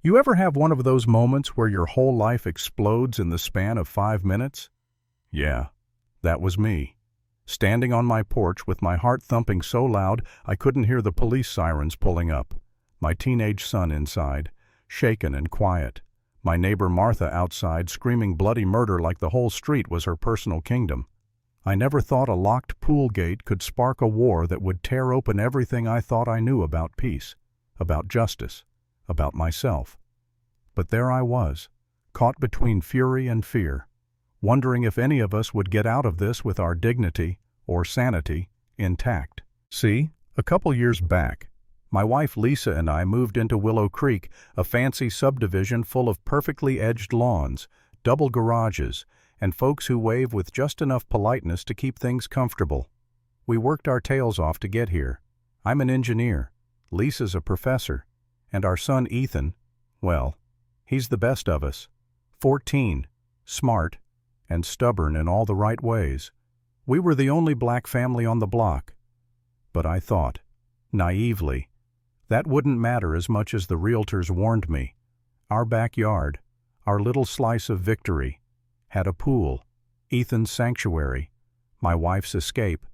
You ever have one of those moments where your whole life explodes in the span of 5 minutes? Yeah, that was me. Standing on my porch with my heart thumping so loud I couldn't hear the police sirens pulling up. My teenage son inside, shaken and quiet. My neighbor Martha outside screaming bloody murder like the whole street was her personal kingdom. I never thought a locked pool gate could spark a war that would tear open everything I thought I knew about peace, about justice, about myself. But there I was, caught between fury and fear, wondering if any of us would get out of this with our dignity or sanity intact. See, a couple years back, my wife Lisa and I moved into Willow Creek, a fancy subdivision full of perfectly edged lawns, double garages, and folks who wave with just enough politeness to keep things comfortable. We worked our tails off to get here. I'm an engineer, Lisa's a professor, and our son Ethan, well, he's the best of us. 14, smart, and stubborn in all the right ways. We were the only black family on the block. But I thought, naively, that wouldn't matter as much as the realtors warned me. Our backyard, our little slice of victory, had a pool, Ethan's sanctuary, my wife's escape,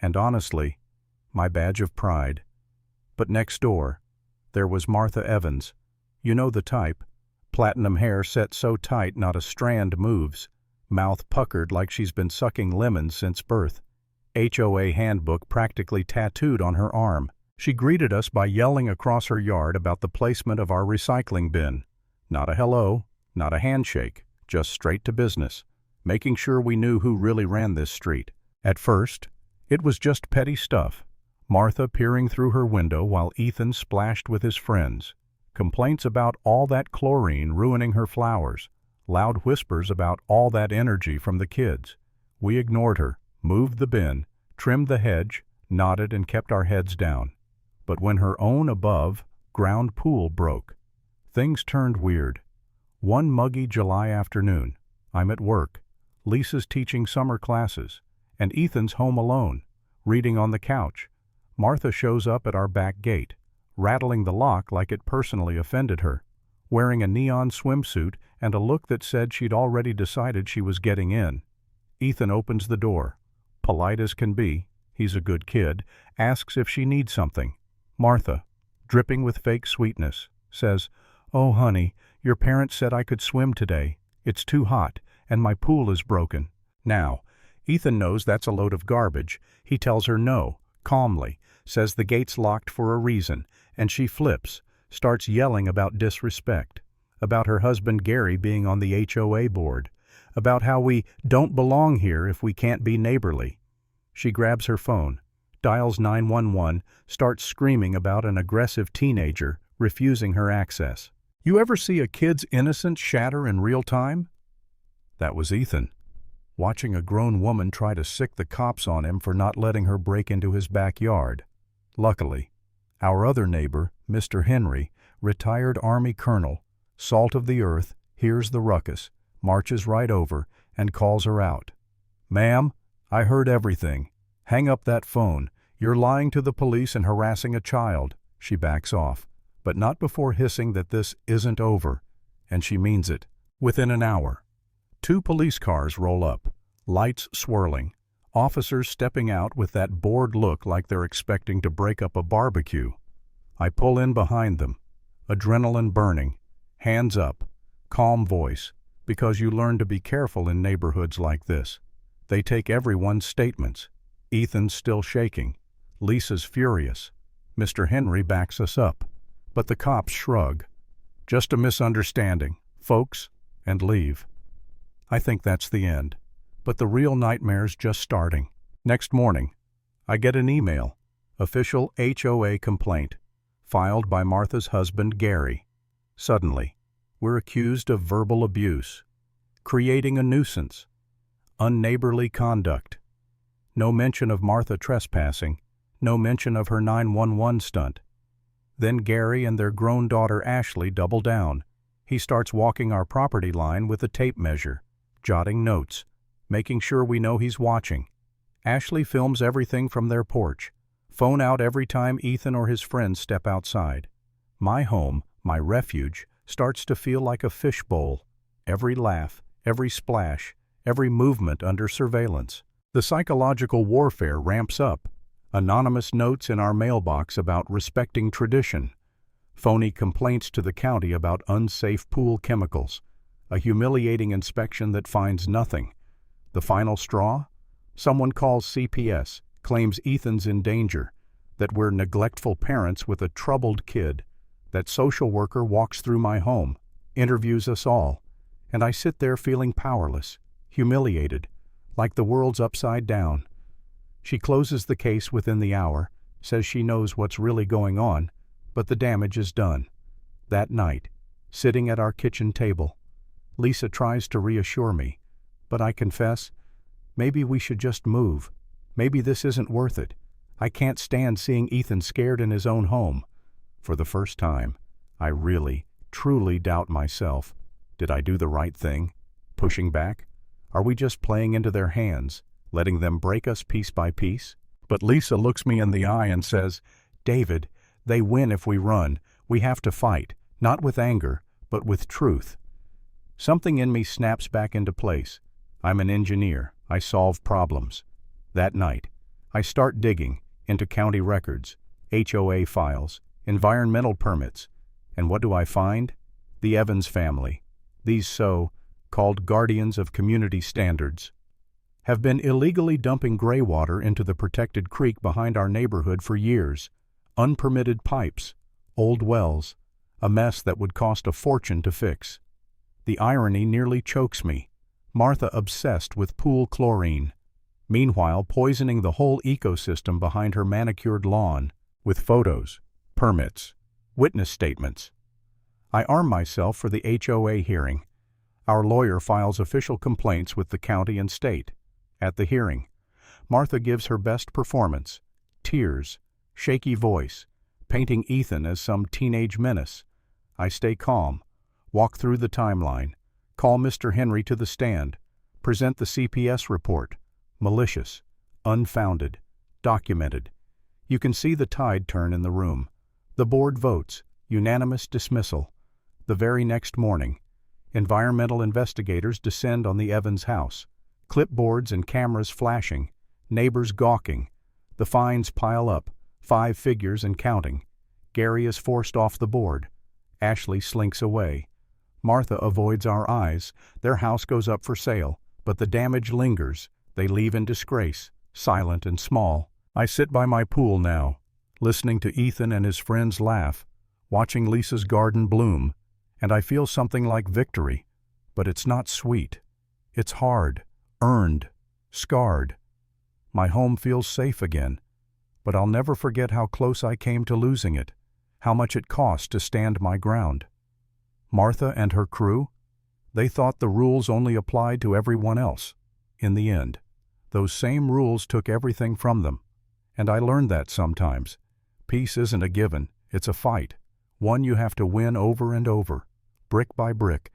and honestly, my badge of pride. But next door, there was Martha Evans. You know the type. Platinum hair set so tight not a strand moves, mouth puckered like she's been sucking lemons since birth, HOA handbook practically tattooed on her arm. She greeted us by yelling across her yard about the placement of our recycling bin. Not a hello, not a handshake, just straight to business, making sure we knew who really ran this street. At first, it was just petty stuff. Martha peering through her window while Ethan splashed with his friends. Complaints about all that chlorine ruining her flowers. Loud whispers about all that energy from the kids. We ignored her, moved the bin, trimmed the hedge, nodded and kept our heads down. But when her own above ground pool broke, things turned weird. One muggy July afternoon, I'm at work. Lisa's teaching summer classes, and Ethan's home alone, reading on the couch. Martha shows up at our back gate, rattling the lock like it personally offended her, wearing a neon swimsuit and a look that said she'd already decided she was getting in. Ethan opens the door. Polite as can be, he's a good kid, asks if she needs something. Martha, dripping with fake sweetness, says, "Oh, honey, your parents said I could swim today. It's too hot, and my pool is broken." Now, Ethan knows that's a load of garbage. He tells her no, calmly, says the gate's locked for a reason, and she flips, starts yelling about disrespect, about her husband Gary being on the HOA board, about how we don't belong here if we can't be neighborly. She grabs her phone, dials 911, starts screaming about an aggressive teenager refusing her access. You ever see a kid's innocence shatter in real time? That was Ethan, watching a grown woman try to sick the cops on him for not letting her break into his backyard. Luckily, our other neighbor, Mr. Henry, retired Army colonel, salt of the earth, hears the ruckus, marches right over, and calls her out. "Ma'am, I heard everything. Hang up that phone. You're lying to the police and harassing a child." She backs off, but not before hissing that this isn't over, and she means it. Within an hour, 2 police cars roll up, lights swirling, officers stepping out with that bored look like they're expecting to break up a barbecue. I pull in behind them, adrenaline burning, hands up, calm voice, because you learn to be careful in neighborhoods like this. They take everyone's statements. Ethan's still shaking. Lisa's furious. Mr. Henry backs us up. But the cops shrug. Just a misunderstanding, folks, and leave. I think that's the end. But the real nightmare's just starting. Next morning, I get an email. Official HOA complaint. Filed by Martha's husband, Gary. Suddenly, we're accused of verbal abuse, creating a nuisance, unneighborly conduct. No mention of Martha trespassing, no mention of her 911 stunt. Then Gary and their grown daughter Ashley double down. He starts walking our property line with a tape measure, jotting notes, making sure we know he's watching. Ashley films everything from their porch. Phone out every time Ethan or his friends step outside. My home, my refuge, starts to feel like a fishbowl. Every laugh, every splash, every movement under surveillance. The psychological warfare ramps up. Anonymous notes in our mailbox about respecting tradition. Phony complaints to the county about unsafe pool chemicals. A humiliating inspection that finds nothing. The final straw? Someone calls CPS, claims Ethan's in danger, that we're neglectful parents with a troubled kid. That social worker walks through my home, interviews us all, and I sit there feeling powerless, humiliated, like the world's upside down. She closes the case within the hour, says she knows what's really going on, but the damage is done. That night, sitting at our kitchen table, Lisa tries to reassure me, but I confess, maybe we should just move. Maybe this isn't worth it. I can't stand seeing Ethan scared in his own home. For the first time, I really, truly doubt myself. Did I do the right thing? Pushing back? Are we just playing into their hands, letting them break us piece by piece? But Lisa looks me in the eye and says, "David, they win if we run. We have to fight, not with anger, but with truth." Something in me snaps back into place. I'm an engineer. I solve problems. That night, I start digging into county records, HOA files, environmental permits, and what do I find? The Evans family, these so-called guardians of community standards, have been illegally dumping gray water into the protected creek behind our neighborhood for years. Unpermitted pipes, old wells, a mess that would cost a fortune to fix. The irony nearly chokes me. Martha obsessed with pool chlorine, meanwhile poisoning the whole ecosystem behind her manicured lawn with photos, permits, witness statements. I arm myself for the HOA hearing. Our lawyer files official complaints with the county and state. At the hearing, Martha gives her best performance, tears, shaky voice, painting Ethan as some teenage menace. I stay calm, walk through the timeline, call Mr. Henry to the stand, present the CPS report, malicious, unfounded, documented. You can see the tide turn in the room. The board votes, unanimous dismissal. The very next morning, environmental investigators descend on the Evans house, clipboards and cameras flashing, neighbors gawking. The fines pile up, 5 figures and counting. Gary is forced off the board. Ashley slinks away. Martha avoids our eyes. Their house goes up for sale, but the damage lingers. They leave in disgrace, silent and small. I sit by my pool now, listening to Ethan and his friends laugh, watching Lisa's garden bloom, and I feel something like victory. But it's not sweet. It's hard, earned, scarred. My home feels safe again, but I'll never forget how close I came to losing it, how much it cost to stand my ground. Martha and her crew, they thought the rules only applied to everyone else. In the end, those same rules took everything from them. And I learned that sometimes. Peace isn't a given, it's a fight. One you have to win over and over, brick by brick,